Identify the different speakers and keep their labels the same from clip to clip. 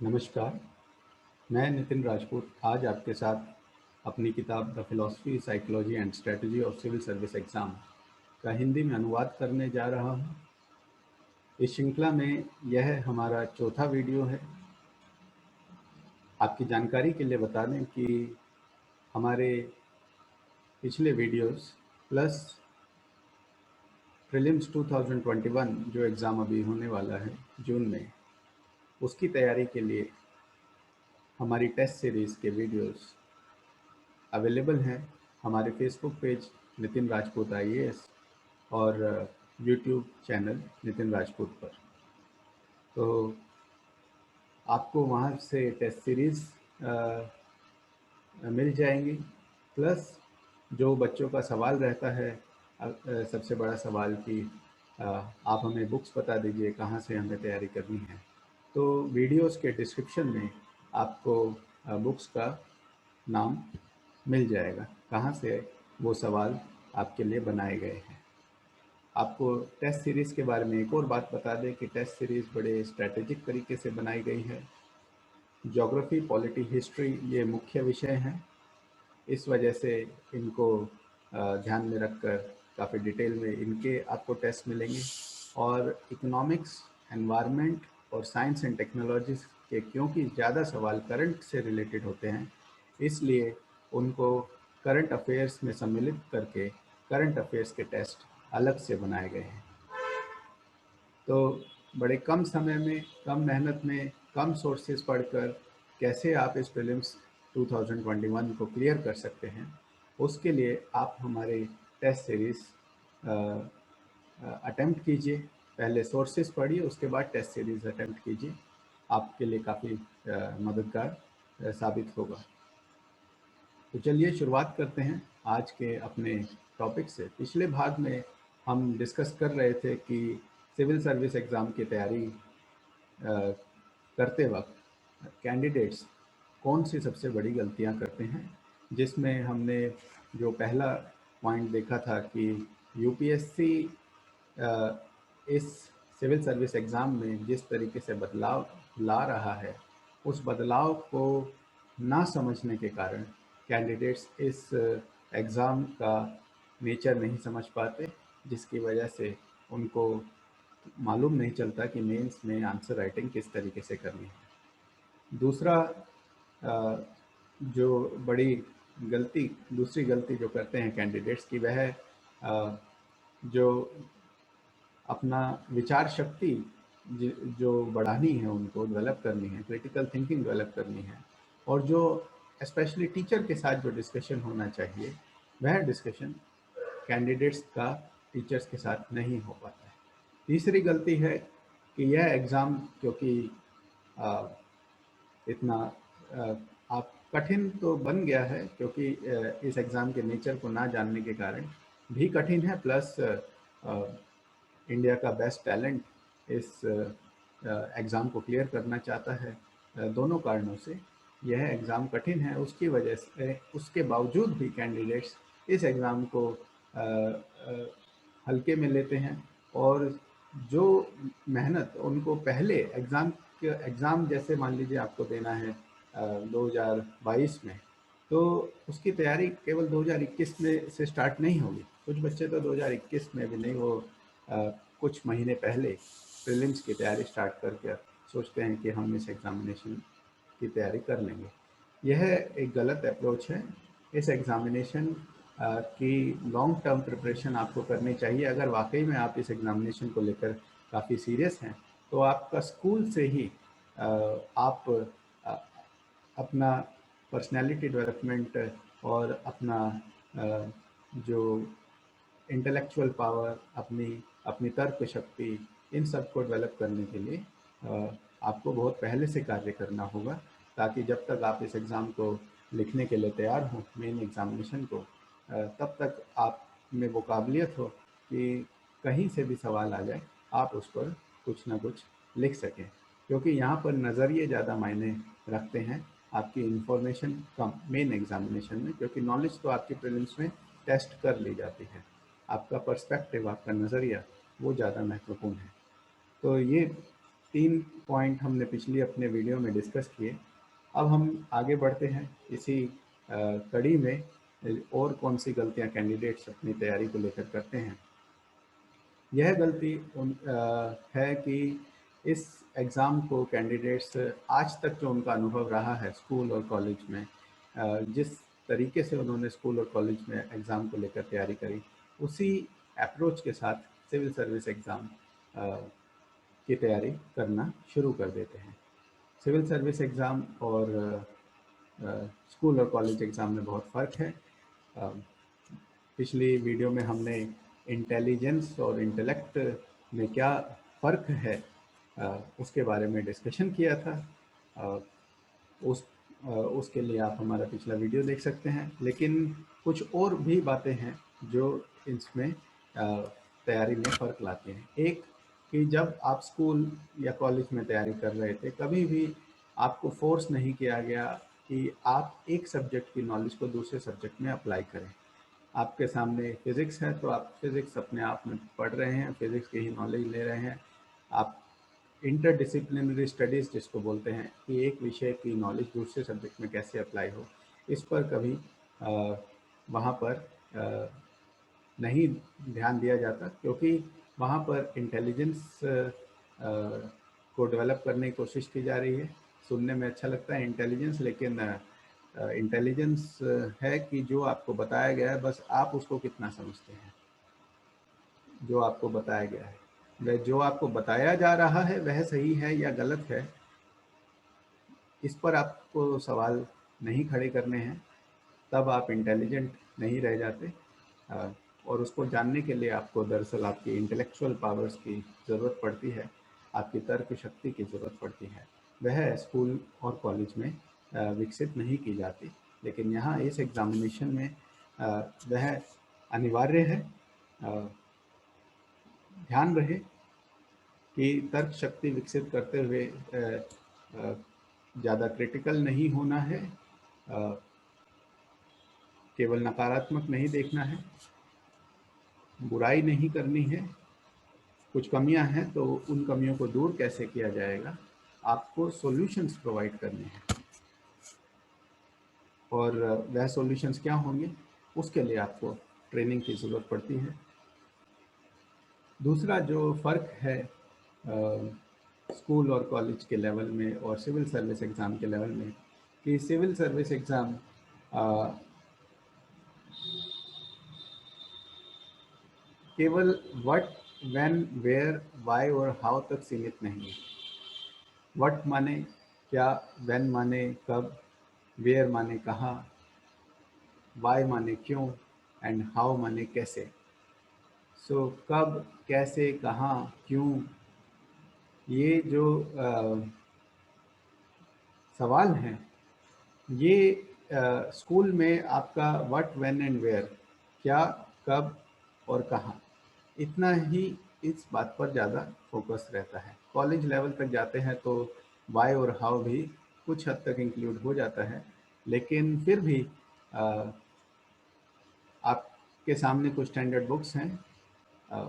Speaker 1: नमस्कार, मैं नितिन राजपूत आज आपके साथ अपनी किताब the philosophy, psychology and strategy of civil service exam का हिंदी में अनुवाद करने जा रहा हूँ। इस श्रृंखला में यह हमारा चौथा वीडियो है। आपकी जानकारी के लिए बता दें कि हमारे पिछले वीडियोस प्लस प्रीलिम्स 2021 जो एग्ज़ाम अभी होने वाला है जून में, उसकी तैयारी के लिए हमारी टेस्ट सीरीज़ के वीडियोस अवेलेबल हैं हमारे Facebook page Nitin Rajput IAS और यूट्यूब चैनल नितिन राजपूत पर। तो आपको वहाँ से टेस्ट सीरीज़ मिल जाएंगी, प्लस जो बच्चों का सवाल रहता है, सबसे बड़ा सवाल कि आप हमें बुक्स बता दीजिए कहाँ से हमें तैयारी करनी है। तो वीडियोस के डिस्क्रिप्शन में आपको बुक्स का नाम मिल जाएगा, कहाँ से वो सवाल आपके लिए बनाए गए हैं। आपको टेस्ट सीरीज़ के बारे में एक और बात बता दें कि टेस्ट सीरीज़ बड़े स्ट्रैटेजिक तरीके से बनाई गई है। ज्योग्राफी, पॉलिटी, हिस्ट्री ये मुख्य विषय हैं। इस वजह से इनको ध्यान में रखकर काफ़ी डिटेल में इनके आपको टेस्ट मिलेंगे। और इकोनॉमिक्स, एनवायरनमेंट और साइंस एंड टेक्नोलॉजीज़ के क्योंकि ज़्यादा सवाल करंट से रिलेटेड होते हैं, इसलिए उनको करंट अफेयर्स में सम्मिलित करके करंट अफेयर्स के टेस्ट अलग से बनाए गए हैं। तो बड़े कम समय में, कम मेहनत में, कम सोर्सेज पढ़कर कैसे आप इस प्रीलिम्स 2021 को क्लियर कर सकते हैं, उसके लिए आप हमारे टेस्ट सीरीज़ अटेम्प्ट कीजिए। पहले सोर्सेज पढ़िए, उसके बाद टेस्ट सीरीज़ अटेम्प्ट कीजिए। आपके लिए काफ़ी मददगार साबित होगा। तो चलिए शुरुआत करते हैं आज के अपने टॉपिक से। पिछले भाग में हम डिस्कस कर रहे थे कि सिविल सर्विस एग्ज़ाम की तैयारी करते वक्त कैंडिडेट्स कौन सी सबसे बड़ी गलतियां करते हैं, जिसमें हमने जो पहला पॉइंट देखा था कि यूपीएससी इस सिविल सर्विस एग्ज़ाम में जिस तरीके से बदलाव ला रहा है, उस बदलाव को ना समझने के कारण कैंडिडेट्स इस एग्ज़ाम का नेचर नहीं समझ पाते, जिसकी वजह से उनको मालूम नहीं चलता कि मेंस में आंसर राइटिंग किस तरीके से करनी है। दूसरा जो बड़ी गलती दूसरी गलती जो करते हैं कैंडिडेट्स की, वह जो अपना विचार शक्ति जो बढ़ानी है, उनको डेवलप करनी है, क्रिटिकल थिंकिंग डेवलप करनी है, और जो स्पेशली टीचर के साथ जो डिस्कशन होना चाहिए, वह डिस्कशन कैंडिडेट्स का टीचर्स के साथ नहीं हो पाता है। तीसरी गलती है कि यह एग्ज़ाम क्योंकि इतना आप कठिन तो बन गया है, क्योंकि इस एग्ज़ाम के नेचर को ना जानने के कारण भी कठिन है, प्लस इंडिया का बेस्ट टैलेंट इस एग्ज़ाम को क्लियर करना चाहता है। दोनों कारणों से यह एग्ज़ाम कठिन है। उसकी वजह से, उसके बावजूद भी कैंडिडेट्स इस एग्ज़ाम को हल्के में लेते हैं, और जो मेहनत उनको पहले एग्ज़ाम जैसे मान लीजिए आपको देना है 2022 में, तो उसकी तैयारी केवल 2021 में से स्टार्ट नहीं होगी। कुछ बच्चे तो 2021 में भी नहीं, वो कुछ महीने पहले प्रीलिम्स की तैयारी स्टार्ट करके सोचते हैं कि हम इस एग्ज़ामिनेशन की तैयारी कर लेंगे। यह एक गलत अप्रोच है। इस एग्ज़ामिनेशन की लॉन्ग टर्म प्रिपरेशन आपको करनी चाहिए। अगर वाकई में आप इस एग्ज़ामिनेशन को लेकर काफ़ी सीरियस हैं, तो आपका स्कूल से ही आप अपना पर्सनैलिटी डेवलपमेंट और अपना जो इंटेलेक्चुअल पावर, अपनी अपनी तर्क शक्ति, इन सब को डेवलप करने के लिए आपको बहुत पहले से कार्य करना होगा, ताकि जब तक आप इस एग्ज़ाम को लिखने के लिए तैयार हों, मेन एग्ज़ामिनेशन को, तब तक आप में वो काबिलियत हो कि कहीं से भी सवाल आ जाए, आप उस पर कुछ ना कुछ लिख सकें। क्योंकि यहाँ पर नज़रिए ज़्यादा मायने रखते हैं, आपकी इन्फॉर्मेशन कम मेन एग्ज़ामिनेशन में, क्योंकि नॉलेज तो आपकी प्रीलिम्स में टेस्ट कर ली जाती है। आपका पर्सपेक्टिव, आपका नज़रिया, वो ज़्यादा महत्वपूर्ण है। तो ये 3 पॉइंट हमने पिछली अपने वीडियो में डिस्कस किए। अब हम आगे बढ़ते हैं इसी कड़ी में, और कौन सी गलतियां कैंडिडेट्स अपनी तैयारी को लेकर करते हैं। यह गलती है कि इस एग्ज़ाम को कैंडिडेट्स आज तक जो उनका अनुभव रहा है स्कूल और कॉलेज में, जिस तरीके से उन्होंने स्कूल और कॉलेज में एग्ज़ाम को लेकर तैयारी करी, उसी अप्रोच के साथ सिविल सर्विस एग्ज़ाम की तैयारी करना शुरू कर देते हैं। सिविल सर्विस एग्ज़ाम और स्कूल और कॉलेज एग्ज़ाम में बहुत फ़र्क है। अ, पिछली वीडियो में हमने इंटेलिजेंस और इंटेलेक्ट में क्या फ़र्क है उसके बारे में डिस्कशन किया था। अ, उसके लिए आप हमारा पिछला वीडियो देख सकते हैं। लेकिन कुछ और भी बातें हैं जो इसमें तैयारी में फ़र्क लाती हैं। एक, कि जब आप स्कूल या कॉलेज में तैयारी कर रहे थे, कभी भी आपको फोर्स नहीं किया गया कि आप एक सब्जेक्ट की नॉलेज को दूसरे सब्जेक्ट में अप्लाई करें। आपके सामने फिज़िक्स है तो आप फिज़िक्स अपने आप में पढ़ रहे हैं, फिज़िक्स की ही नॉलेज ले रहे हैं। आप इंटरडिसिप्लिनरी स्टडीज़ जिसको बोलते हैं, कि एक विषय की नॉलेज दूसरे सब्जेक्ट में कैसे अप्लाई हो, इस पर कभी वहाँ पर नहीं ध्यान दिया जाता, क्योंकि वहाँ पर इंटेलिजेंस को डेवलप करने की कोशिश की जा रही है। सुनने में अच्छा लगता है इंटेलिजेंस, लेकिन इंटेलिजेंस है कि जो आपको बताया गया है बस आप उसको कितना समझते हैं। जो आपको बताया गया है, वह जो आपको बताया जा रहा है वह सही है या गलत है, इस पर आपको सवाल नहीं खड़े करने हैं, तब आप इंटेलिजेंट नहीं रह जाते। और उसको जानने के लिए आपको दरअसल आपकी इंटेलेक्चुअल पावर्स की ज़रूरत पड़ती है, आपकी तर्क शक्ति की ज़रूरत पड़ती है। वह स्कूल और कॉलेज में विकसित नहीं की जाती, लेकिन यहाँ इस एग्ज़ामिनेशन में वह अनिवार्य है। ध्यान रहे कि तर्क शक्ति विकसित करते हुए ज़्यादा क्रिटिकल नहीं होना है, केवल नकारात्मक नहीं देखना है, बुराई नहीं करनी है। कुछ कमियां हैं तो उन कमियों को दूर कैसे किया जाएगा, आपको सॉल्यूशंस प्रोवाइड करने हैं। और वह सॉल्यूशंस क्या होंगे, उसके लिए आपको ट्रेनिंग की ज़रूरत पड़ती है। दूसरा जो फ़र्क है स्कूल और कॉलेज के लेवल में और सिविल सर्विस एग्ज़ाम के लेवल में, कि सिविल सर्विस एग्ज़ाम केवल व्हाट, व्हेन, वेयर, व्हाई और हाउ तक सीमित नहीं है। व्हाट माने क्या, व्हेन माने कब, वेयर माने कहाँ, व्हाई माने क्यों, एंड हाउ माने कैसे। सो कब, कैसे, कहाँ, क्यों, ये जो सवाल हैं, ये स्कूल में आपका व्हाट, व्हेन एंड वेयर, क्या, कब और कहाँ, इतना ही इस बात पर ज़्यादा फोकस रहता है। कॉलेज लेवल तक जाते हैं तो वाई और हाउ भी कुछ हद तक इंक्लूड हो जाता है, लेकिन फिर भी अ, आपके सामने कुछ स्टैंडर्ड बुक्स हैं। अ,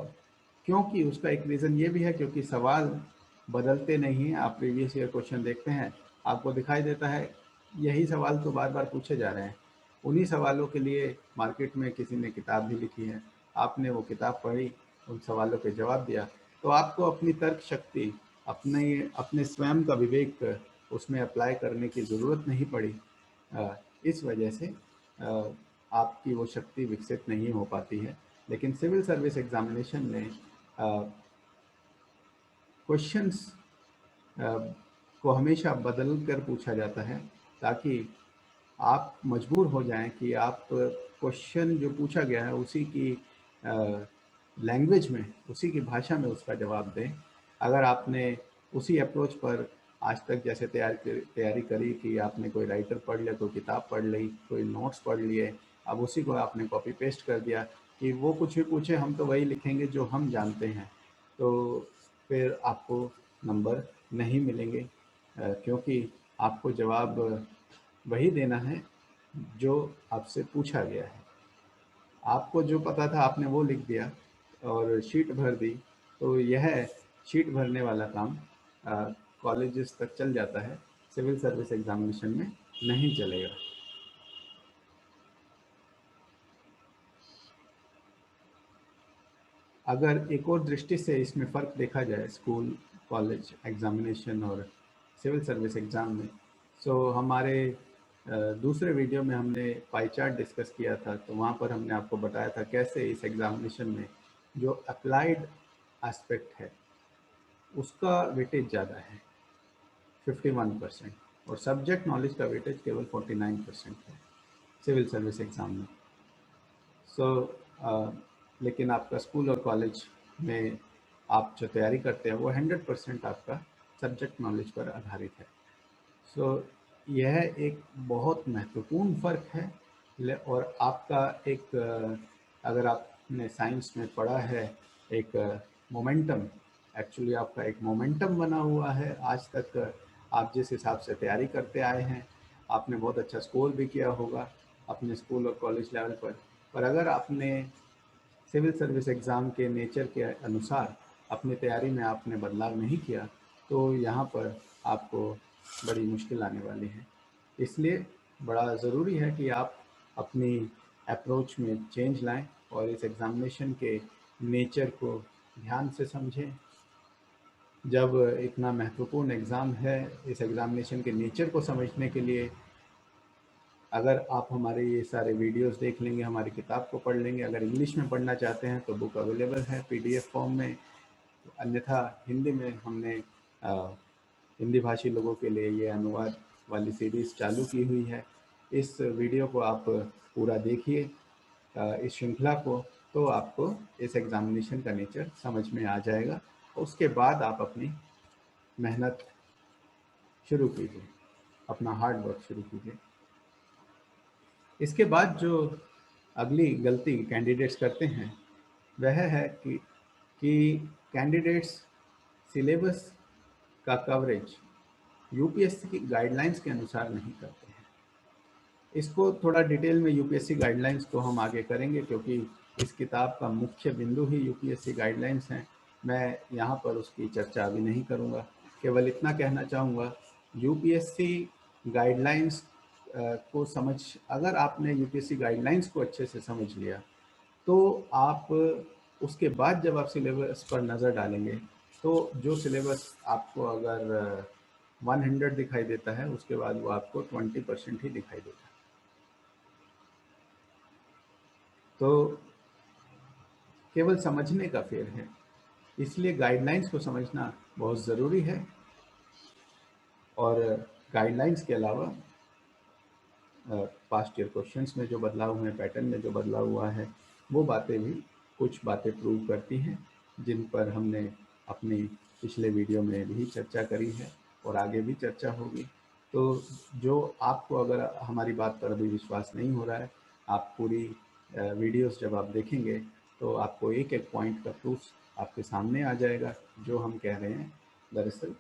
Speaker 1: क्योंकि उसका एक रीज़न ये भी है, क्योंकि सवाल बदलते नहीं हैं। आप प्रीवियस ईयर क्वेश्चन देखते हैं, आपको दिखाई देता है यही सवाल तो बार बार पूछे जा रहे हैं। उन्हीं सवालों के लिए मार्केट में किसी ने किताब भी लिखी है, आपने वो किताब पढ़ी, उन सवालों के जवाब दिया, तो आपको अपनी तर्क शक्ति, अपने अपने स्वयं का विवेक उसमें अप्लाई करने की ज़रूरत नहीं पड़ी। इस वजह से आपकी वो शक्ति विकसित नहीं हो पाती है। लेकिन सिविल सर्विस एग्जामिनेशन में क्वेश्चंस को हमेशा बदल कर पूछा जाता है, ताकि आप मजबूर हो जाएं कि आप क्वेश्चन जो पूछा गया है उसी की लैंग्वेज में, उसी की भाषा में उसका जवाब दें। अगर आपने उसी अप्रोच पर आज तक जैसे तैयारी करी कि आपने कोई राइटर पढ़ लिया, कोई किताब पढ़ ली, कोई नोट्स पढ़ लिए, अब उसी को आपने कॉपी पेस्ट कर दिया कि वो कुछ भी पूछे हम तो वही लिखेंगे जो हम जानते हैं, तो फिर आपको नंबर नहीं मिलेंगे, क्योंकि आपको जवाब वही देना है जो आपसे पूछा गया है। आपको जो पता था आपने वो लिख दिया और शीट भर दी, तो यह शीट भरने वाला काम कॉलेजेस तक चल जाता है, सिविल सर्विस एग्जामिनेशन में नहीं चलेगा। अगर एक और दृष्टि से इसमें फ़र्क देखा जाए स्कूल कॉलेज एग्जामिनेशन और सिविल सर्विस एग्ज़ाम में, तो हमारे दूसरे वीडियो में हमने पाई चार्ट डिस्कस किया था, तो वहाँ पर हमने आपको बताया था कैसे इस एग्जामिनेशन में जो अप्लाइड एस्पेक्ट है उसका वेटेज ज़्यादा है 51%, और सब्जेक्ट नॉलेज का वेटेज केवल 49% है सिविल सर्विस एग्ज़ाम में। सो लेकिन आपका स्कूल और कॉलेज में आप जो तैयारी करते हैं वो 100% आपका सब्जेक्ट नॉलेज पर आधारित है। सो यह एक बहुत महत्वपूर्ण फ़र्क है। और आपका एक अगर आपने साइंस में पढ़ा है एक मोमेंटम, एक्चुअली आपका एक मोमेंटम बना हुआ है। आज तक आप जिस हिसाब से तैयारी करते आए हैं, आपने बहुत अच्छा स्कोर भी किया होगा अपने स्कूल और कॉलेज लेवल पर अगर आपने सिविल सर्विस एग्ज़ाम के नेचर के अनुसार अपनी तैयारी में आपने बदलाव नहीं किया, तो यहाँ पर आपको बड़ी मुश्किल आने वाली है। इसलिए बड़ा ज़रूरी है कि आप अपनी अप्रोच में चेंज लाएं और इस एग्ज़ामिनेशन के नेचर को ध्यान से समझें। जब इतना महत्वपूर्ण एग्ज़ाम है, इस एग्ज़ामिनेशन के नेचर को समझने के लिए अगर आप हमारे ये सारे वीडियोस देख लेंगे, हमारी किताब को पढ़ लेंगे, अगर इंग्लिश में पढ़ना चाहते हैं तो बुक अवेलेबल है पीडीएफ फॉर्म में, अन्यथा हिंदी में हमने हिंदी भाषी लोगों के लिए ये अनुवाद वाली सीरीज़ चालू की हुई है। इस वीडियो को आप पूरा देखिए, इस श्रृंखला को, तो आपको इस एग्ज़ामिनेशन का नेचर समझ में आ जाएगा। उसके बाद आप अपनी मेहनत शुरू कीजिए, अपना हार्ड वर्क शुरू कीजिए। इसके बाद जो अगली गलती कैंडिडेट्स करते हैं वह है कि कैंडिडेट्स सिलेबस का कवरेज यूपीएससी की गाइडलाइंस के अनुसार नहीं करते हैं। इसको थोड़ा डिटेल में यूपीएससी गाइडलाइंस को हम आगे करेंगे, क्योंकि इस किताब का मुख्य बिंदु ही यूपीएससी गाइडलाइंस हैं। मैं यहाँ पर उसकी चर्चा अभी नहीं करूँगा, केवल इतना कहना चाहूँगा, यूपीएससी गाइडलाइंस को अगर आपने यूपीएससी गाइडलाइंस को अच्छे से समझ लिया, तो आप उसके बाद जब आप सिलेबस पर नज़र डालेंगे, तो जो सिलेबस आपको अगर 100 दिखाई देता है, उसके बाद वो आपको 20% ही दिखाई देता है। तो केवल समझने का फेर है, इसलिए गाइडलाइंस को समझना बहुत ज़रूरी है। और गाइडलाइंस के अलावा पास्ट ईयर क्वेश्चंस में जो बदलाव हुए हैं, पैटर्न में जो बदलाव हुआ है, वो बातें भी कुछ बातें प्रूव करती हैं, जिन पर हमने अपनी पिछले वीडियो में भी चर्चा करी है और आगे भी चर्चा होगी। तो जो आपको अगर हमारी बात पर अभी विश्वास नहीं हो रहा है, आप पूरी वीडियोस जब आप देखेंगे तो आपको एक एक पॉइंट का प्रूफ आपके सामने आ जाएगा। जो हम कह रहे हैं, दरअसल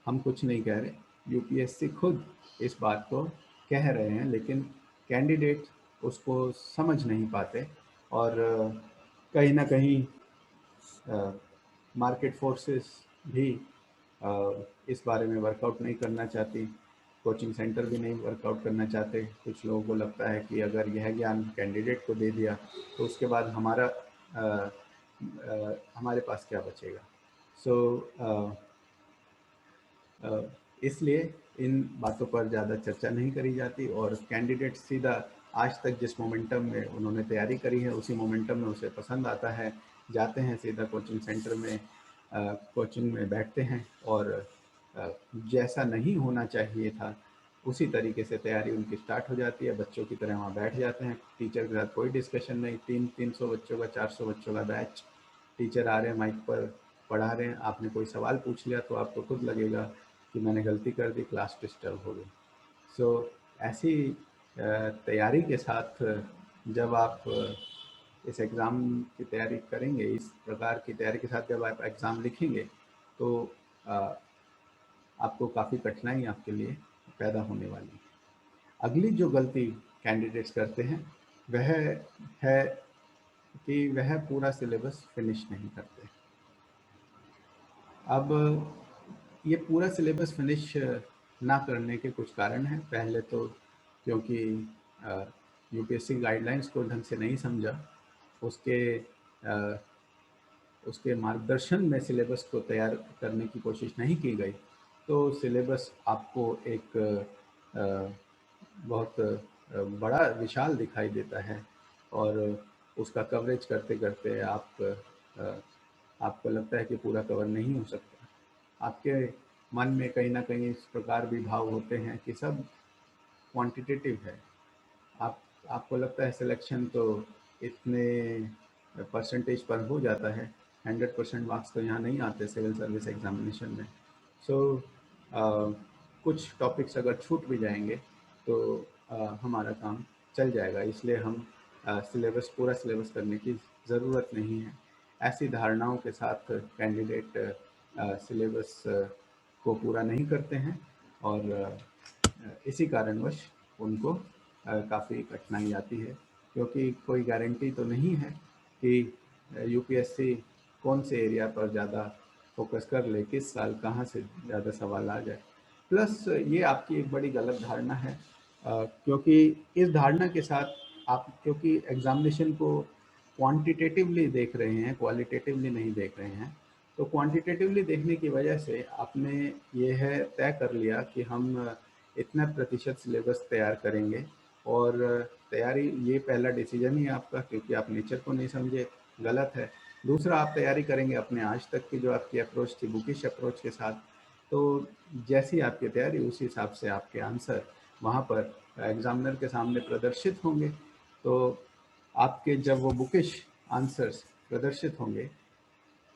Speaker 1: हम कुछ नहीं कह रहे, यूपीएससी खुद इस बात को कह रहे हैं, लेकिन कैंडिडेट उसको समझ नहीं पाते। और कहीं ना कहीं मार्केट फोर्सेस भी इस बारे में वर्कआउट नहीं करना चाहती, कोचिंग सेंटर भी नहीं वर्कआउट करना चाहते। कुछ लोगों को लगता है कि अगर यह ज्ञान कैंडिडेट को दे दिया तो उसके बाद हमारे पास क्या बचेगा। सो इसलिए इन बातों पर ज़्यादा चर्चा नहीं करी जाती, और कैंडिडेट सीधा आज तक जिस मोमेंटम में उन्होंने तैयारी करी है उसी मोमेंटम में उसे पसंद आता है, जाते हैं सीधा कोचिंग सेंटर में, कोचिंग में बैठते हैं और जैसा नहीं होना चाहिए था उसी तरीके से तैयारी उनकी स्टार्ट हो जाती है। बच्चों की तरह वहाँ बैठ जाते हैं, टीचर के साथ कोई डिस्कशन नहीं। 300 बच्चों का, 400 बच्चों का बैच, टीचर आ रहे हैं, माइक पर पढ़ा रहे हैं, आपने कोई सवाल पूछ लिया तो आपको खुद लगेगा कि मैंने गलती कर दी, क्लास डिस्टर्ब हो गई। सो ऐसी तैयारी के साथ जब आप इस एग्ज़ाम की तैयारी करेंगे, इस प्रकार की तैयारी के साथ जब आप एग्ज़ाम लिखेंगे, तो आपको काफ़ी कठिनाई आपके लिए पैदा होने वाली है। अगली जो गलती कैंडिडेट्स करते हैं वह है कि वह पूरा सिलेबस फिनिश नहीं करते। अब ये पूरा सिलेबस फिनिश ना करने के कुछ कारण हैं। पहले तो क्योंकि यूपीएससी गाइडलाइंस को ढंग से नहीं समझा, उसके अ, उसके मार्गदर्शन में सिलेबस को तैयार करने की कोशिश नहीं की गई, तो सिलेबस आपको एक बहुत बड़ा विशाल दिखाई देता है और उसका कवरेज करते करते आपको लगता है कि पूरा कवर नहीं हो सकता। आपके मन में कहीं ना कहीं इस प्रकार भी भाव होते हैं कि सब क्वांटिटेटिव है। आप आपको लगता है सिलेक्शन तो इतने परसेंटेज पर हो जाता है, 100% मार्क्स तो यहाँ नहीं आते सिविल सर्विस एग्जामिनेशन में। सो कुछ टॉपिक्स अगर छूट भी जाएंगे तो हमारा काम चल जाएगा, इसलिए हम सिलेबस पूरा सिलेबस करने की ज़रूरत नहीं है। ऐसी धारणाओं के साथ कैंडिडेट सिलेबस को पूरा नहीं करते हैं और इसी कारणवश उनको काफ़ी कठिनाई आती है, क्योंकि कोई गारंटी तो नहीं है कि यूपीएससी कौन से एरिया पर ज़्यादा फोकस कर ले, किस साल कहाँ से ज़्यादा सवाल आ जाए। प्लस ये आपकी एक बड़ी गलत धारणा है, क्योंकि इस धारणा के साथ आप क्योंकि एग्जामिनेशन को क्वांटिटेटिवली देख रहे हैं, क्वालिटेटिवली नहीं देख रहे हैं, तो क्वांटिटेटिवली देखने की वजह से आपने ये है तय कर लिया कि हम इतना प्रतिशत सिलेबस तैयार करेंगे। और तैयारी, ये पहला डिसीजन ही आपका, क्योंकि आप नेचर को नहीं समझे, गलत है। दूसरा, आप तैयारी करेंगे अपने आज तक की जो आपकी अप्रोच थी, बुकिश अप्रोच के साथ, तो जैसी आपकी तैयारी उसी हिसाब से आपके आंसर वहाँ पर एग्जामिनर के सामने प्रदर्शित होंगे। तो आपके जब वो बुकिश आंसर्स प्रदर्शित होंगे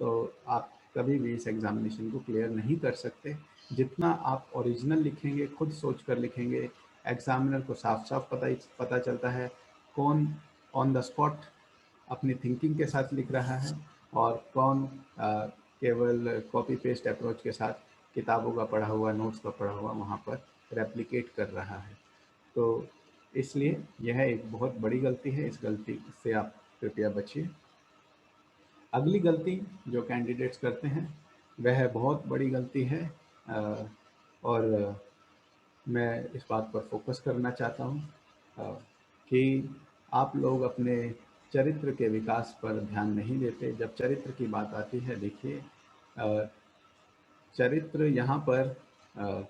Speaker 1: तो आप कभी भी इस एग्ज़ामिनेशन को क्लियर नहीं कर सकते। जितना आप ओरिजिनल लिखेंगे, खुद सोच कर लिखेंगे, एग्ज़ामिनर को साफ-साफ पता चलता है कौन ऑन द स्पॉट अपनी थिंकिंग के साथ लिख रहा है और कौन केवल कॉपी पेस्ट अप्रोच के साथ किताबों का पढ़ा हुआ, नोट्स का पढ़ा हुआ वहाँ पर रेप्लिकेट कर रहा है। तो इसलिए यह एक बहुत बड़ी गलती है, इस गलती से आप कृपया बचिए। अगली गलती जो कैंडिडेट्स करते हैं वह बहुत बड़ी गलती है, और मैं इस बात पर फोकस करना चाहता हूँ कि आप लोग अपने चरित्र के विकास पर ध्यान नहीं देते। जब चरित्र की बात आती है, देखिए, अ, चरित्र यहाँ पर अ,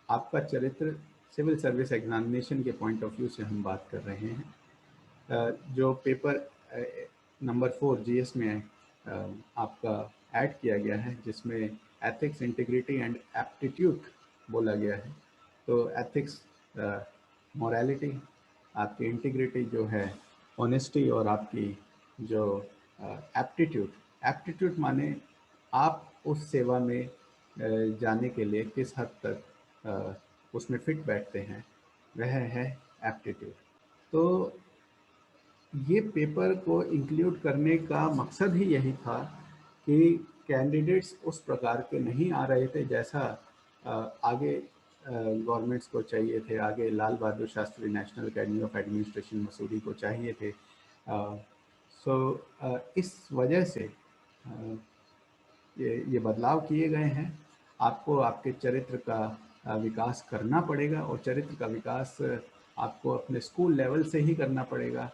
Speaker 1: आपका चरित्र सिविल सर्विस एग्जामिनेशन के पॉइंट ऑफ व्यू से हम बात कर रहे हैं। जो पेपर नंबर 4 जीएस में आपका ऐड किया गया है, जिसमें एथिक्स, इंटीग्रिटी एंड एप्टीट्यूड बोला गया है। तो एथिक्स मोरालिटी, आपकी इंटीग्रिटी जो है ऑनेस्टी, और आपकी जो एप्टीट्यूड, एप्टीट्यूड माने आप उस सेवा में जाने के लिए किस हद तक उसमें फिट बैठते हैं, वह है एप्टीट्यूड। तो ये पेपर को इंक्लूड करने का मकसद ही यही था कि कैंडिडेट्स उस प्रकार के नहीं आ रहे थे जैसा आगे गवर्नमेंट्स को चाहिए थे, आगे Lal Bahadur Shastri national academy of administration Mussoorie को चाहिए थे। सो इस वजह से अ, ये बदलाव किए गए हैं। आपको आपके चरित्र का विकास करना पड़ेगा, और चरित्र का विकास आपको अपने स्कूल लेवल से ही करना पड़ेगा।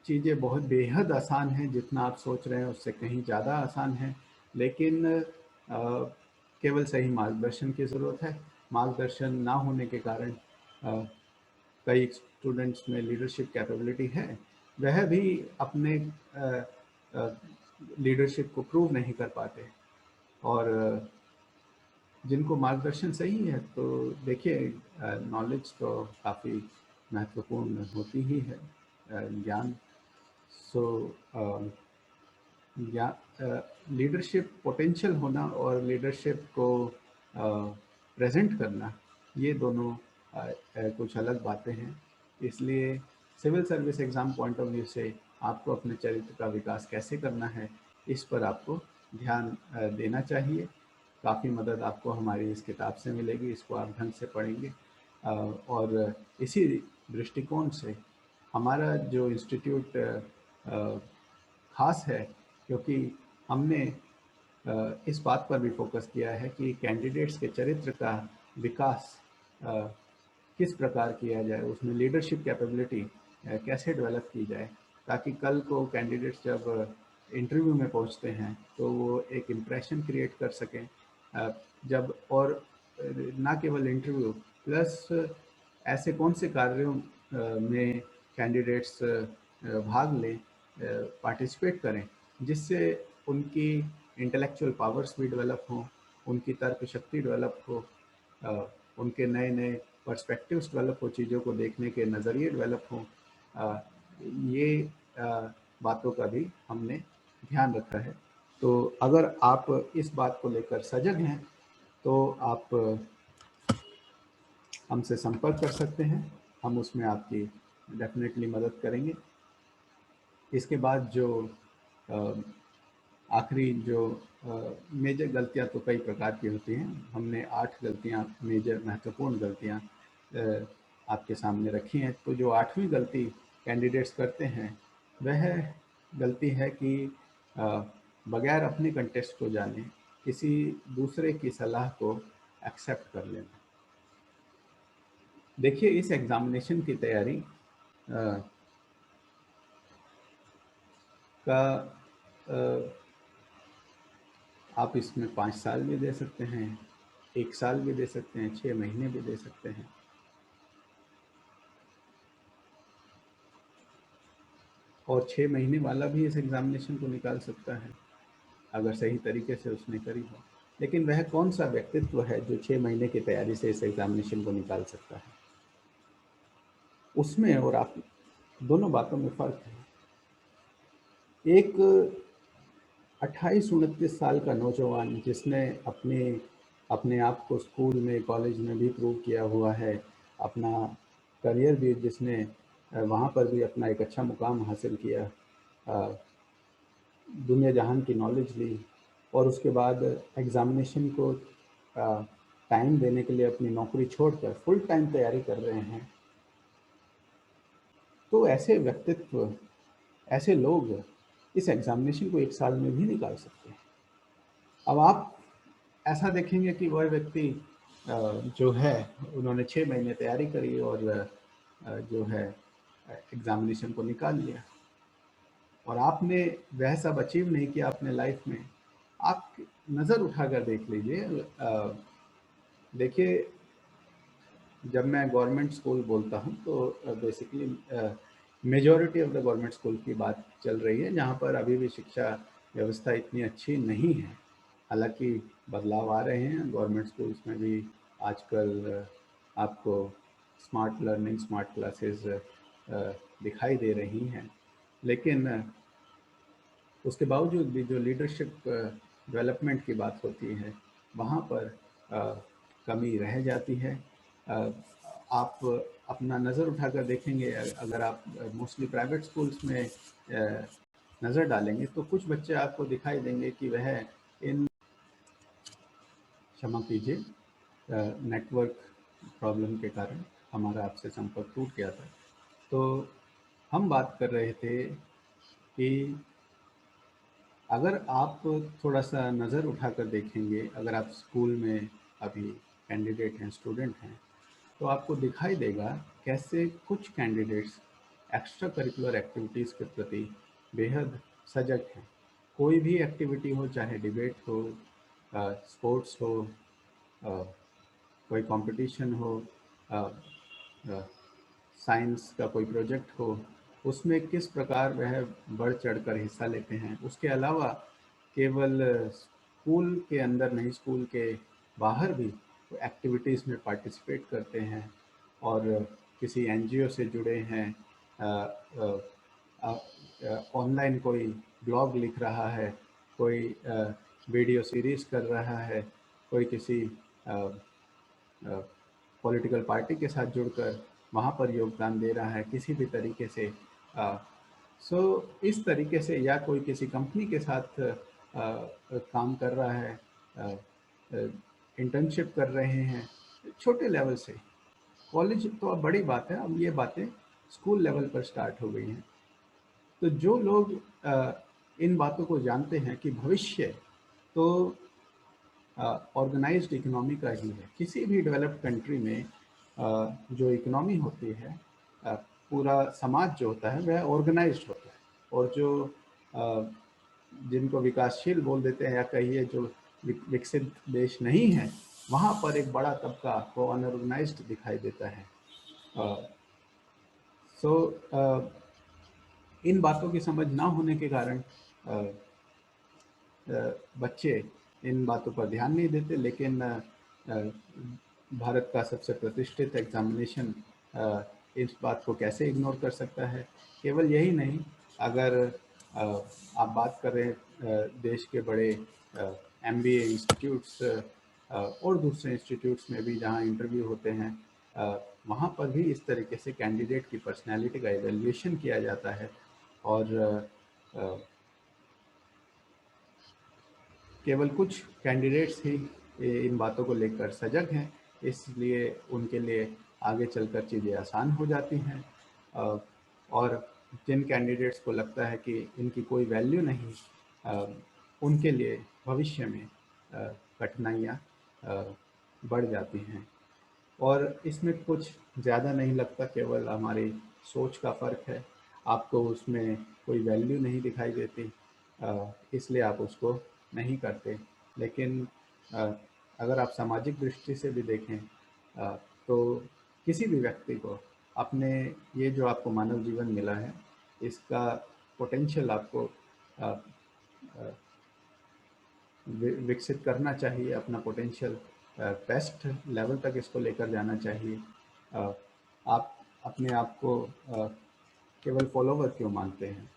Speaker 1: चीज़ें बहुत बेहद आसान हैं, जितना आप सोच रहे हैं उससे कहीं ज़्यादा आसान है, लेकिन केवल सही मार्गदर्शन की ज़रूरत है। मार्गदर्शन ना होने के कारण कई स्टूडेंट्स में लीडरशिप कैपेबिलिटी है, वह भी अपने लीडरशिप को प्रूव नहीं कर पाते। और जिनको मार्गदर्शन सही है, तो देखिए, नॉलेज तो काफ़ी महत्वपूर्ण होती ही है, ज्ञान। सो या लीडरशिप पोटेंशियल होना और लीडरशिप को प्रेजेंट करना, ये दोनों कुछ अलग बातें हैं। इसलिए civil service exam point of view से आपको अपने चरित्र का विकास कैसे करना है, इस पर आपको ध्यान देना चाहिए। काफ़ी मदद आपको हमारी इस किताब से मिलेगी, इसको आप ढंग से पढ़ेंगे। और इसी दृष्टिकोण से हमारा जो इंस्टीट्यूट ख़ास है, क्योंकि हमने इस बात पर भी फोकस किया है कि कैंडिडेट्स के चरित्र का विकास किस प्रकार किया जाए, उसमें लीडरशिप कैपेबिलिटी कैसे डेवलप की जाए, ताकि कल को कैंडिडेट्स जब इंटरव्यू में पहुंचते हैं तो वो एक इम्प्रेशन क्रिएट कर सकें। जब और ना केवल इंटरव्यू प्लस ऐसे कौन से कार्यों में कैंडिडेट्स भाग लें, पार्टिसिपेट करें, जिससे उनकी इंटेलेक्चुअल पावर्स भी डेवलप हों, उनकी तर्क शक्ति डेवलप हो, उनके नए नए पर्सपेक्टिव्स डेवलप हो, चीज़ों को देखने के नज़रिए डेवलप हों। ये बातों का भी हमने ध्यान रखा है। तो अगर आप इस बात को लेकर सजग हैं तो आप हमसे संपर्क कर सकते हैं, हम उसमें आपकी डेफिनेटली मदद करेंगे। इसके बाद जो आखिरी जो मेजर गलतियां तो कई प्रकार की होती हैं, हमने 8 गलतियां, मेजर महत्वपूर्ण गलतियां आपके सामने रखी हैं। तो जो 8वीं गलती कैंडिडेट्स करते हैं वह गलती है कि बगैर अपने कंटेस्ट को जाने किसी दूसरे की सलाह को एक्सेप्ट कर लेना। देखिए, इस एग्जामिनेशन की तैयारी का आप इसमें 5 साल भी दे सकते हैं, 1 साल भी दे सकते हैं, 6 महीने भी दे सकते हैं। और 6 महीने वाला भी इस एग्जामिनेशन को निकाल सकता है अगर सही तरीके से उसने करी हो। लेकिन वह कौन सा व्यक्तित्व है जो 6 महीने की तैयारी से इस एग्जामिनेशन को निकाल सकता है? उसमें और आप दोनों बातों में फ़र्क है। एक 28-29 साल का नौजवान जिसने अपने अपने आप को स्कूल में, कॉलेज में भी प्रूव किया हुआ है, अपना करियर भी जिसने वहाँ पर भी अपना एक अच्छा मुकाम हासिल किया, दुनिया जहान की नॉलेज ली और उसके बाद एग्ज़ामिनेशन को टाइम देने के लिए अपनी नौकरी छोड़कर फुल टाइम तैयारी कर रहे हैं, तो ऐसे व्यक्तित्व, ऐसे लोग इस एग्ज़ामिनेशन को 1 साल में भी निकाल सकते हैं। अब आप ऐसा देखेंगे कि वह व्यक्ति जो है उन्होंने 6 महीने तैयारी करी और जो है एग्ज़ामिनेशन को निकाल लिया और आपने वह सब अचीव नहीं किया अपने लाइफ में। आप नज़र उठाकर देख लीजिए। देखिए, जब मैं गवर्नमेंट स्कूल बोलता हूँ तो basically majority of the government school की बात चल रही है, जहाँ पर अभी भी शिक्षा व्यवस्था इतनी अच्छी नहीं है। हालांकि बदलाव आ रहे हैं, गवर्नमेंट स्कूल्स में भी आजकल आपको स्मार्ट लर्निंग, स्मार्ट क्लासेस दिखाई दे रही हैं। लेकिन उसके बावजूद भी जो लीडरशिप डेवलपमेंट की बात होती है, वहाँ पर कमी रह जाती है। आप अपना नज़र उठाकर देखेंगे, अगर आप मोस्टली प्राइवेट स्कूल्स में नज़र डालेंगे तो कुछ बच्चे आपको दिखाई देंगे कि वह इन, क्षमा कीजिए, नेटवर्क प्रॉब्लम के कारण हमारा आपसे संपर्क टूट गया था। तो हम बात कर रहे थे कि अगर आप थोड़ा-सा नज़र उठाकर देखेंगे, अगर आप स्कूल में अभी कैंडिडेट हैं, स्टूडेंट हैं, तो आपको दिखाई देगा कैसे कुछ कैंडिडेट्स एक्स्ट्रा करिकुलर एक्टिविटीज़ के प्रति बेहद सजग हैं। कोई भी एक्टिविटी हो, चाहे डिबेट हो, स्पोर्ट्स हो, अ, कोई कॉम्पिटिशन हो, अ, अ, साइंस का कोई प्रोजेक्ट हो, उसमें किस प्रकार वह बढ़ चढ़कर हिस्सा लेते हैं। उसके अलावा केवल स्कूल के अंदर नहीं, स्कूल के बाहर भी एक्टिविटीज़ में पार्टिसिपेट करते हैं और किसी एनजीओ से जुड़े हैं, ऑनलाइन कोई ब्लॉग लिख रहा है, कोई वीडियो सीरीज़ कर रहा है, कोई किसी पॉलिटिकल पार्टी के साथ जुड़कर वहाँ पर योगदान दे रहा है किसी भी तरीके से। सो इस तरीके से, या कोई किसी कंपनी के साथ काम कर रहा है, इंटर्नशिप कर रहे हैं, छोटे लेवल से। कॉलेज तो अब बड़ी बात है, अब ये बातें स्कूल लेवल पर स्टार्ट हो गई हैं। तो जो लोग इन बातों को जानते हैं कि भविष्य तो ऑर्गेनाइज्ड इकोनॉमी का ही है। किसी भी डेवलप्ड कंट्री में जो इकोनॉमी होती है, अ, पूरा समाज जो होता है वह ऑर्गेनाइज्ड होता है। और जो अ, जिनको विकासशील बोल देते हैं, या कहिए जो विकसित देश नहीं है, वहाँ पर एक बड़ा तबका आपको अनऑर्गेनाइज्ड दिखाई देता है। सो इन बातों की समझ ना होने के कारण अ, बच्चे इन बातों पर ध्यान नहीं देते। लेकिन भारत का सबसे प्रतिष्ठित एग्जामिनेशन इस बात को कैसे इग्नोर कर सकता है। केवल यही नहीं, अगर अ, आप बात कर रहे हैं देश के बड़े एमबीए इंस्टीट्यूट्स और दूसरे इंस्टीट्यूट्स में भी जहां इंटरव्यू होते हैं, वहां पर भी इस तरीके से कैंडिडेट की पर्सनैलिटी का एवेल्यूएशन किया जाता है। और अ, केवल कुछ कैंडिडेट्स ही इन बातों को लेकर सजग हैं, इसलिए उनके लिए आगे चलकर चीज़ें आसान हो जाती हैं। अ, और जिन कैंडिडेट्स को लगता है कि इनकी कोई वैल्यू नहीं, अ, उनके लिए भविष्य में कठिनाइयाँ बढ़ जाती हैं। और इसमें कुछ ज़्यादा नहीं लगता, केवल हमारी सोच का फ़र्क है। आपको उसमें कोई वैल्यू नहीं दिखाई देती, इसलिए आप उसको नहीं करते। लेकिन अ, अगर आप सामाजिक दृष्टि से भी देखें, तो किसी भी व्यक्ति को अपने ये जो आपको मानव जीवन मिला है, इसका पोटेंशियल आपको अ, अ, विकसित करना चाहिए। अपना पोटेंशियल बेस्ट लेवल तक इसको लेकर जाना चाहिए। अ, आप अपने आप को केवल फॉलोवर क्यों मानते हैं?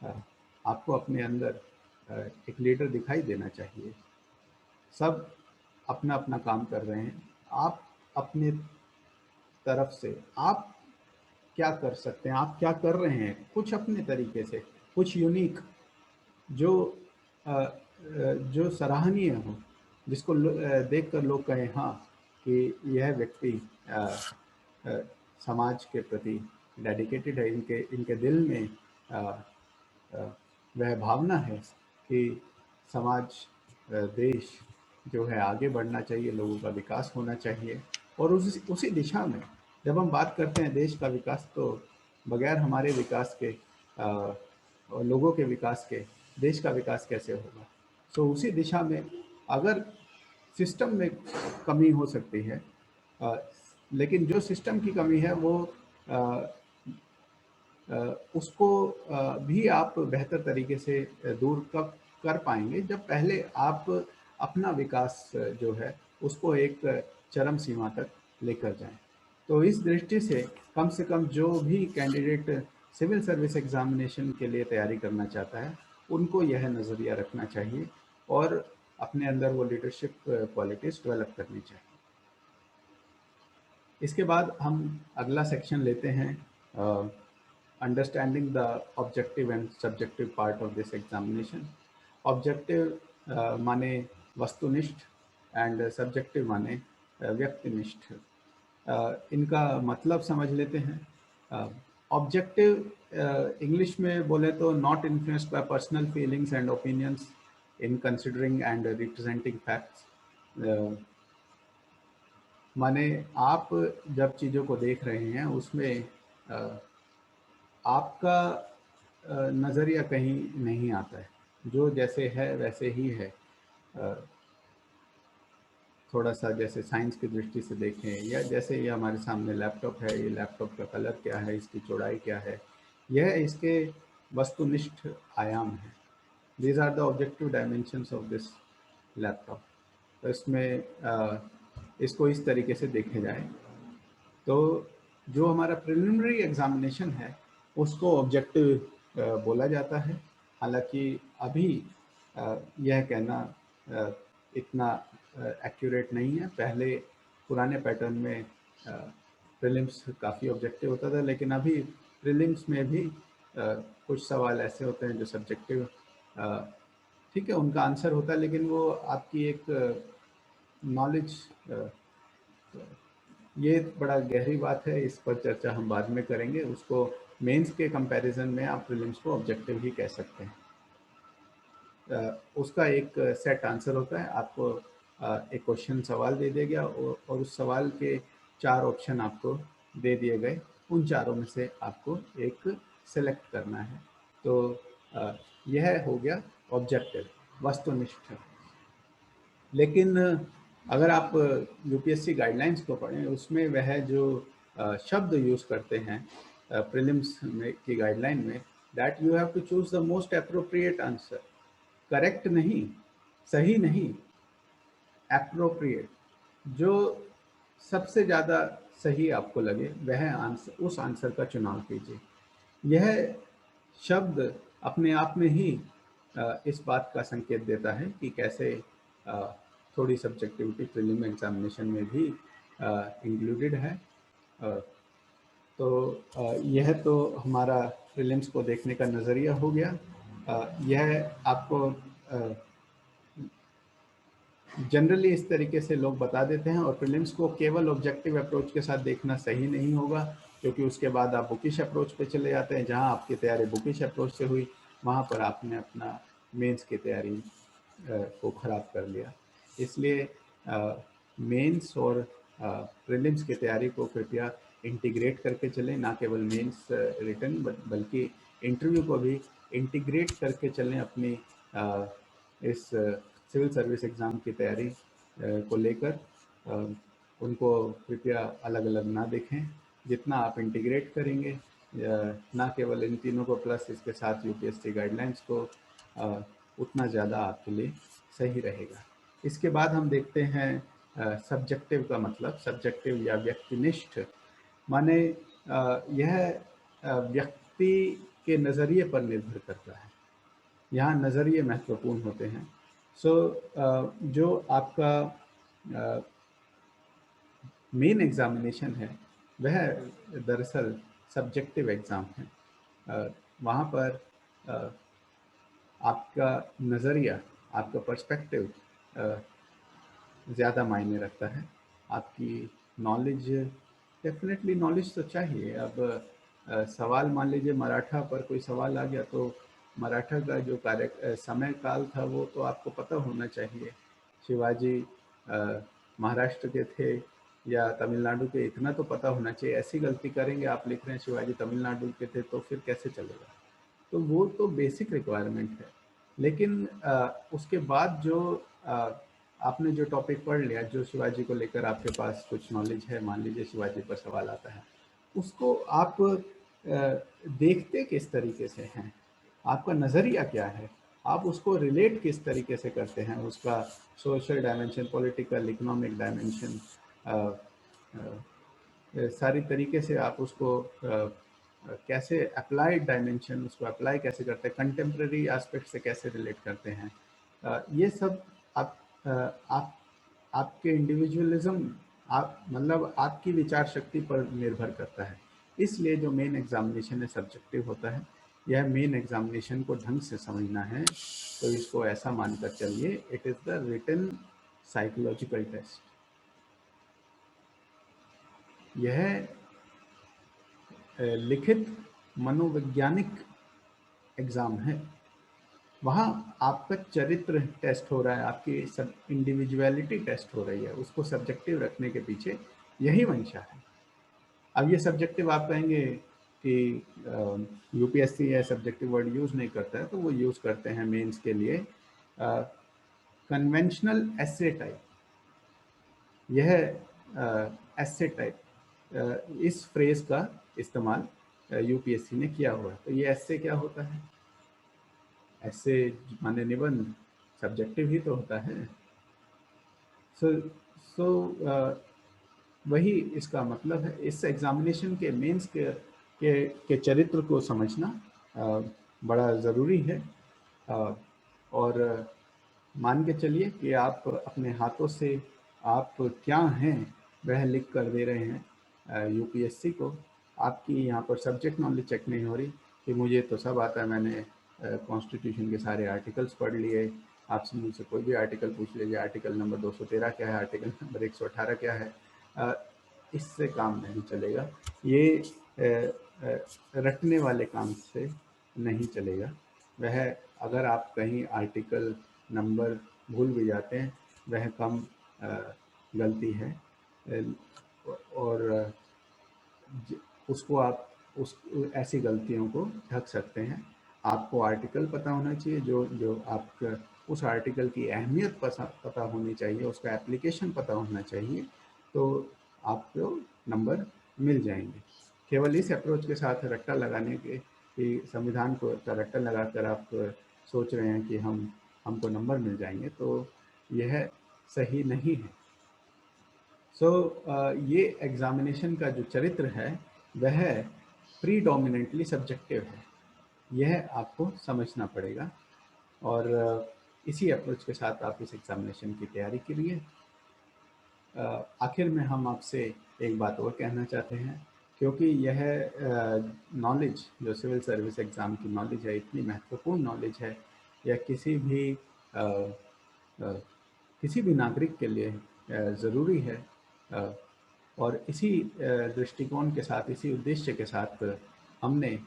Speaker 1: अ, आपको अपने अंदर एक लीडर दिखाई देना चाहिए। सब अपना अपना काम कर रहे हैं, आप अपने तरफ से आप क्या कर सकते हैं, आप क्या कर रहे हैं, कुछ अपने तरीके से, कुछ यूनिक, जो जो सराहनीय हो, जिसको देखकर लोग कहें हाँ, कि यह व्यक्ति अ, अ, समाज के प्रति डेडिकेटेड है। इनके इनके दिल में अ, अ, वह भावना है कि समाज, देश जो है आगे बढ़ना चाहिए, लोगों का विकास होना चाहिए। और उसी दिशा में जब हम बात करते हैं देश का विकास, तो बगैर हमारे विकास के, और लोगों के विकास के, देश का विकास कैसे होगा? सो उसी दिशा में अगर सिस्टम में कमी हो सकती है, अ, लेकिन जो सिस्टम की कमी है वो अ, उसको भी आप बेहतर तरीके से दूर कब कर पाएंगे, जब पहले आप अपना विकास जो है उसको एक चरम सीमा तक लेकर जाएं। तो इस दृष्टि से कम जो भी कैंडिडेट सिविल सर्विस एग्जामिनेशन के लिए तैयारी करना चाहता है, उनको यह नज़रिया रखना चाहिए और अपने अंदर वो लीडरशिप क्वालिटीज़ डेवलप करनी चाहिए। इसके बाद हम अगला सेक्शन लेते हैं, understanding the objective and subjective part of this examination. Objective माने वस्तुनिष्ठ, एंड सब्जेक्टिव माने व्यक्तिनिष्ठ। इनका मतलब समझ लेते हैं। ऑब्जेक्टिव इंग्लिश में बोले तो not influenced by personal feelings and opinions in considering and representing facts. माने आप जब चीज़ों को देख रहे हैं, उसमें अ, आपका नज़रिया कहीं नहीं आता है, जो जैसे है वैसे ही है। अ, थोड़ा सा जैसे साइंस की दृष्टि से देखें, या जैसे ये हमारे सामने लैपटॉप है, ये लैपटॉप का कलर क्या है, इसकी चौड़ाई क्या है, यह इसके वस्तुनिष्ठ आयाम है। These are the objective dimensions of this laptop. तो इसमें इसको इस तरीके से देखे जाए, तो जो हमारा प्रिलिमिनरी एग्जामिनेशन है उसको ऑब्जेक्टिव बोला जाता है। हालांकि अभी यह कहना इतना एक्यूरेट नहीं है। पहले पुराने पैटर्न में प्रीलिम्स काफ़ी ऑब्जेक्टिव होता था, लेकिन अभी प्रीलिम्स में भी कुछ सवाल ऐसे होते हैं जो सब्जेक्टिव, ठीक है, उनका आंसर होता है, लेकिन वो आपकी एक नॉलेज, ये बड़ा गहरी बात है, इस पर चर्चा हम बाद में करेंगे। उसको मेंस के कंपैरिजन में आप प्रीलिम्स को ऑब्जेक्टिव ही कह सकते हैं। उसका एक सेट आंसर होता है। आपको एक क्वेश्चन सवाल दे दिया गया और उस सवाल के 4 ऑप्शन आपको दे दिए गए। उन चारों में से आपको एक सेलेक्ट करना है। तो यह हो गया ऑब्जेक्टिव, वस्तुनिष्ठ। लेकिन अगर आप यूपीएससी गाइडलाइंस को पढ़ें, उसमें वह जो शब्द यूज़ करते हैं प्रीलिम्स में की गाइडलाइन में, that you have to choose the most appropriate answer. Correct नहीं, सही नहीं, एप्रोप्रिएट, जो सबसे ज़्यादा सही आपको लगे वह आंसर, उस आंसर का चुनाव कीजिए। यह शब्द अपने आप में ही इस बात का संकेत देता है कि कैसे अ, थोड़ी सब्जेक्टिविटी प्रीलिम एग्जामिनेशन में भी इंक्लूडेड है। अ, तो यह तो हमारा प्रीलिम्स को देखने का नज़रिया हो गया। यह आपको जनरली इस तरीके से लोग बता देते हैं, और प्रीलिम्स को केवल ऑब्जेक्टिव अप्रोच के साथ देखना सही नहीं होगा, क्योंकि उसके बाद आप बुकिश अप्रोच पे चले जाते हैं। जहां आपकी तैयारी बुकिश अप्रोच से हुई, वहां पर आपने अपना मेंस की तैयारी को ख़राब कर लिया। इसलिए मेंस और प्रीलिम्स की तैयारी को कृपया इंटीग्रेट करके चलें, ना केवल मेंस रिटन बल्कि इंटरव्यू को भी इंटीग्रेट करके चलें अपनी इस सिविल सर्विस एग्ज़ाम की तैयारी को लेकर। उनको कृपया अलग अलग ना देखें। जितना आप इंटीग्रेट करेंगे, ना केवल इन तीनों को प्लस इसके साथ यूपीएससी गाइडलाइंस को, उतना ज़्यादा आपके लिए सही रहेगा। इसके बाद हम देखते हैं सब्जेक्टिव का मतलब। सब्जेक्टिव या व्यक्तिनिष्ठ माने यह व्यक्ति के नज़रिए पर निर्भर करता है। यहाँ नज़रिए महत्वपूर्ण होते हैं। सो जो आपका मेन एग्ज़ामिनेशन है, वह दरअसल सब्जेक्टिव एग्ज़ाम है। वहाँ पर आपका नज़रिया, आपका पर्सपेक्टिव ज़्यादा मायने रखता है। आपकी नॉलेज, डेफिनेटली नॉलेज तो चाहिए। अब सवाल मान लीजिए मराठा पर कोई सवाल आ गया, तो मराठा का जो समय काल था वो तो आपको पता होना चाहिए। शिवाजी महाराष्ट्र के थे या तमिलनाडु के, इतना तो पता होना चाहिए। ऐसी गलती करेंगे, आप लिख रहे हैं शिवाजी तमिलनाडु के थे, तो फिर कैसे चलेगा। तो वो तो बेसिक रिक्वायरमेंट है। लेकिन उसके बाद जो आपने जो टॉपिक पढ़ लिया, जो शिवाजी को लेकर आपके पास कुछ नॉलेज है, मान लीजिए शिवाजी पर सवाल आता है, उसको आप देखते किस तरीके से हैं, आपका नज़रिया क्या है, आप उसको रिलेट किस तरीके से करते हैं, उसका social dimension, political, economic dimension, सारी तरीके से आप उसको कैसे अप्लाइड डायमेंशन, उसको अप्लाई कैसे करते हैं, कंटेम्प्रेरी एस्पेक्ट से कैसे रिलेट करते हैं, ये सब आप आप आपके इंडिविजुअलिज्म, आप मतलब आपकी विचार शक्ति पर निर्भर करता है। इसलिए जो मेन एग्जामिनेशन है सब्जेक्टिव होता है। यह मेन एग्जामिनेशन को ढंग से समझना है तो इसको ऐसा मानकर चलिए, it is the written psychological test. यह लिखित मनोवैज्ञानिक एग्ज़ाम है। वहाँ आपका चरित्र टेस्ट हो रहा है, आपकी सब इंडिविजुअलिटी टेस्ट हो रही है। उसको सब्जेक्टिव रखने के पीछे यही मंशा है। अब ये सब्जेक्टिव आप कहेंगे कि यूपीएससी है सब्जेक्टिव वर्ड यूज़ नहीं करता है, तो वो यूज़ करते हैं मेंस के लिए कन्वेंशनल एसे टाइप। यह एसे टाइप, इस फ्रेज का इस्तेमाल यूपीएससी ने किया हुआ है। तो ये एसे क्या होता है? एसे माने निबंध, सब्जेक्टिव ही तो होता है। सो सो वही इसका मतलब है। इस एग्जामिनेशन के मेंस के चरित्र को समझना बड़ा ज़रूरी है। और मान के चलिए कि आप अपने हाथों से आप क्या हैं वह लिख कर दे रहे हैं यूपीएससी को। आपकी यहाँ पर सब्जेक्ट नॉलेज चेक नहीं हो रही कि मुझे तो सब आता है, मैंने कॉन्स्टिट्यूशन के सारे आर्टिकल्स पढ़ लिए। आपसे मुझसे कोई भी आर्टिकल पूछ लीजिए, आर्टिकल नंबर 213 क्या है, आर्टिकल नंबर 118 क्या है, इससे काम नहीं चलेगा। ये रटने वाले काम से नहीं चलेगा। वह अगर आप कहीं आर्टिकल नंबर भूल भी जाते हैं, वह कम गलती है, और उसको आप उस ऐसी गलतियों को ढक सकते हैं। आपको आर्टिकल पता होना चाहिए, जो जो आपका उस आर्टिकल की अहमियत पता होनी चाहिए, उसका एप्लीकेशन पता होना चाहिए, तो आपको नंबर मिल जाएंगे। केवल इस अप्रोच के साथ रट्टा लगाने के कि संविधान को रट्टा लगाकर आप सोच रहे हैं कि हमको नंबर मिल जाएंगे, तो यह सही नहीं है। ये एग्जामिनेशन का जो चरित्र है वह प्रीडोमिनेंटली सब्जेक्टिव है, यह आपको समझना पड़ेगा। और इसी अप्रोच के साथ आप इस एग्जामिनेशन की तैयारी करिए। आखिर में हम आपसे एक बात और कहना चाहते हैं, क्योंकि यह नॉलेज जो सिविल सर्विस एग्ज़ाम की नॉलेज है, इतनी महत्वपूर्ण नॉलेज है, यह अ, अ, किसी भी नागरिक के लिए ज़रूरी है। अ, और इसी दृष्टिकोण के साथ, इसी उद्देश्य के साथ हमने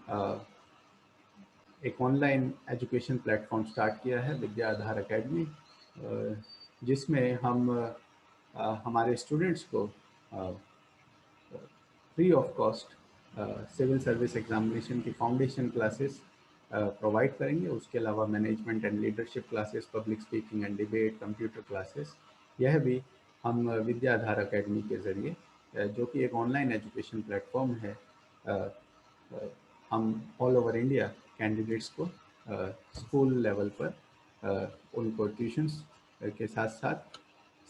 Speaker 1: अ, एक ऑनलाइन एजुकेशन प्लेटफॉर्म स्टार्ट किया है, विद्या आधार अकेडमी, जिसमें हम हमारे स्टूडेंट्स को free of cost civil service examination की फाउंडेशन क्लासेस प्रोवाइड करेंगे। उसके अलावा management and leadership classes, public speaking and debate, computer classes, यह भी हम विद्याधार अकेडमी के ज़रिए, जो कि एक ऑनलाइन एजुकेशन प्लेटफॉर्म है, हम ऑल ओवर इंडिया कैंडिडेट्स को स्कूल लेवल पर उनको ट्यूशन्स के साथ साथ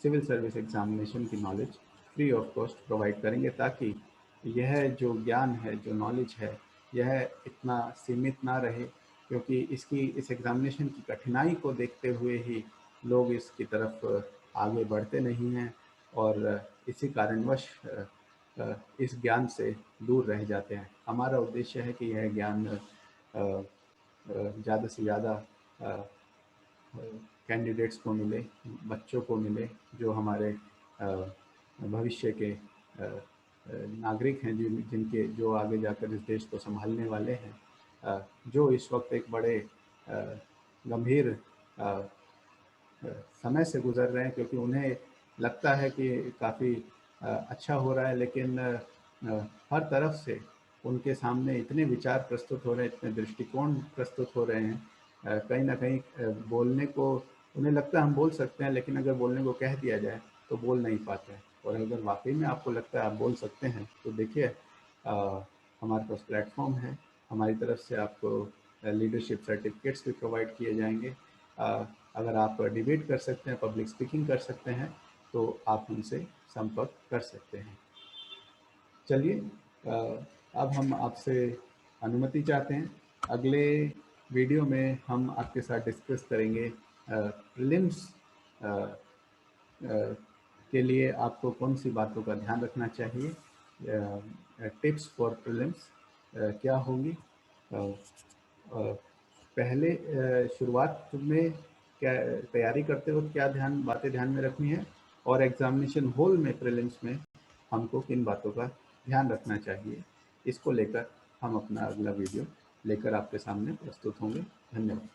Speaker 1: सिविल सर्विस एग्जामिनेशन की knowledge free of cost provide करेंगे, ताकि यह जो ज्ञान है, जो नॉलेज है, यह इतना सीमित ना रहे, क्योंकि इस एग्जामिनेशन की कठिनाई को देखते हुए ही लोग इसकी तरफ आगे बढ़ते नहीं हैं, और इसी कारणवश इस ज्ञान से दूर रह जाते हैं। हमारा उद्देश्य है कि यह ज्ञान ज़्यादा से ज़्यादा कैंडिडेट्स को मिले, बच्चों को मिले, जो हमारे भविष्य के नागरिक हैं, जिनके जो आगे जाकर इस देश को संभालने वाले हैं, जो इस वक्त एक बड़े गंभीर समय से गुजर रहे हैं, क्योंकि उन्हें लगता है कि काफ़ी अच्छा हो रहा है, लेकिन हर तरफ से उनके सामने इतने विचार प्रस्तुत हो रहे हैं, इतने दृष्टिकोण प्रस्तुत हो रहे हैं, कहीं ना कहीं बोलने को उन्हें लगता है हम बोल सकते हैं, लेकिन अगर बोलने को कह दिया जाए तो बोल नहीं पाते हैं। और अगर वाकई में आपको लगता है आप बोल सकते हैं, तो देखिए हमारे पास प्लेटफॉर्म है, हमारी तरफ से आपको लीडरशिप सर्टिफिकेट्स भी प्रोवाइड किए जाएंगे। अगर आप डिबेट कर सकते हैं, पब्लिक स्पीकिंग कर सकते हैं, तो आप उनसे संपर्क कर सकते हैं। चलिए, अब हम आपसे अनुमति चाहते हैं। अगले वीडियो में हम आपके साथ डिस्कस करेंगे प्रीलिम्स के लिए आपको कौन सी बातों का ध्यान रखना चाहिए, टिप्स फॉर प्रीलिम्स क्या होंगी। पहले शुरुआत में क्या तैयारी करते वक्त क्या बातें ध्यान में रखनी है, और एग्जामिनेशन हॉल में प्रीलिम्स में हमको किन बातों का ध्यान रखना चाहिए, इसको लेकर हम अपना अगला वीडियो लेकर आपके सामने प्रस्तुत होंगे। धन्यवाद।